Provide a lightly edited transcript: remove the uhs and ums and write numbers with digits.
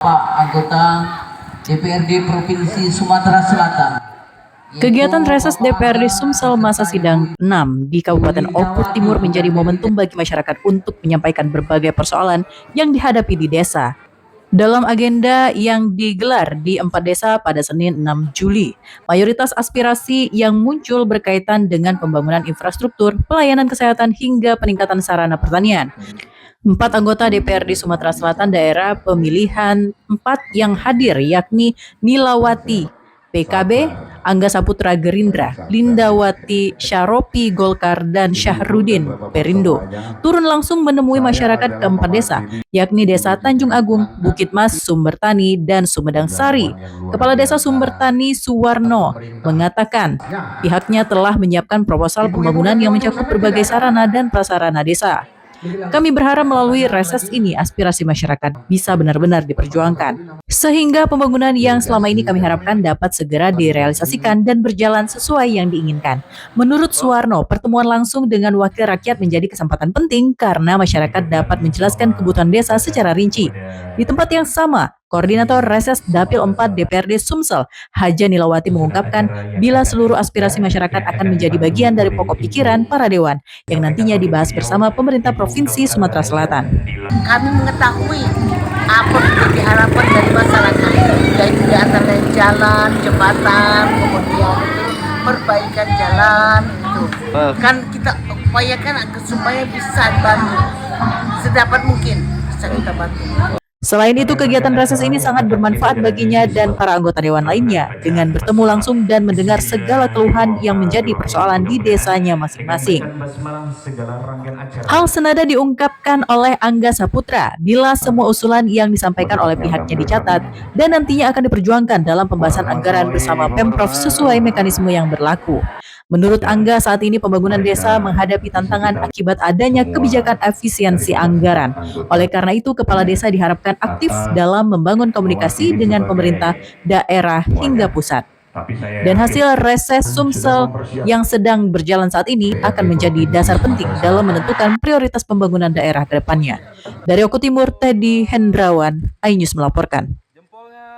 Pak anggota DPRD Provinsi Sumatera Selatan. Kegiatan reses DPRD Sumsel masa sidang 6 di Kabupaten Oku Timur menjadi momentum bagi masyarakat untuk menyampaikan berbagai persoalan yang dihadapi di desa. Dalam agenda yang digelar di 4 desa pada Senin 6 Juli, mayoritas aspirasi yang muncul berkaitan dengan pembangunan infrastruktur, pelayanan kesehatan hingga peningkatan sarana pertanian. 4 anggota DPRD Sumatera Selatan daerah pemilihan 4 yang hadir yakni Nilawati PKB, Angga Saputra Gerindra, Lindawati Syaropi Golkar, dan Syahrudin Perindo turun langsung menemui masyarakat keempat desa, yakni Desa Tanjung Agung, Bukit Mas, Sumbertani, dan Sumedang Sari. Kepala Desa Sumbertani Suwarno mengatakan pihaknya telah menyiapkan proposal pembangunan yang mencakup berbagai sarana dan prasarana desa. Kami berharap melalui reses ini aspirasi masyarakat bisa benar-benar diperjuangkan. Sehingga pembangunan yang selama ini kami harapkan dapat segera direalisasikan dan berjalan sesuai yang diinginkan. Menurut Suwarno, pertemuan langsung dengan wakil rakyat menjadi kesempatan penting karena masyarakat dapat menjelaskan kebutuhan desa secara rinci. Di tempat yang sama, Koordinator Reses Dapil 4 DPRD Sumsel, Haja Nilawati mengungkapkan bila seluruh aspirasi masyarakat akan menjadi bagian dari pokok pikiran para dewan yang nantinya dibahas bersama pemerintah Provinsi Sumatera Selatan. Kami mengetahui apa yang diharapkan dari masyarakat, yaitu di antara jalan, jembatan, kemudian perbaikan jalan, itu kan kita upayakan supaya bisa bantu sedapat mungkin bisa kita bantu. Selain itu, kegiatan reses ini sangat bermanfaat baginya dan para anggota dewan lainnya dengan bertemu langsung dan mendengar segala keluhan yang menjadi persoalan di desanya masing-masing. Hal senada diungkapkan oleh Angga Saputra bila semua usulan yang disampaikan oleh pihaknya dicatat dan nantinya akan diperjuangkan dalam pembahasan anggaran bersama Pemprov sesuai mekanisme yang berlaku. Menurut Angga, saat ini pembangunan desa menghadapi tantangan akibat adanya kebijakan efisiensi anggaran. Oleh karena itu, kepala desa diharapkan aktif dalam membangun komunikasi dengan pemerintah daerah hingga pusat. Dan hasil reses Sumsel yang sedang berjalan saat ini akan menjadi dasar penting dalam menentukan prioritas pembangunan daerah ke depannya. Dari Oku Timur, Teddy Hendrawan, iNews melaporkan.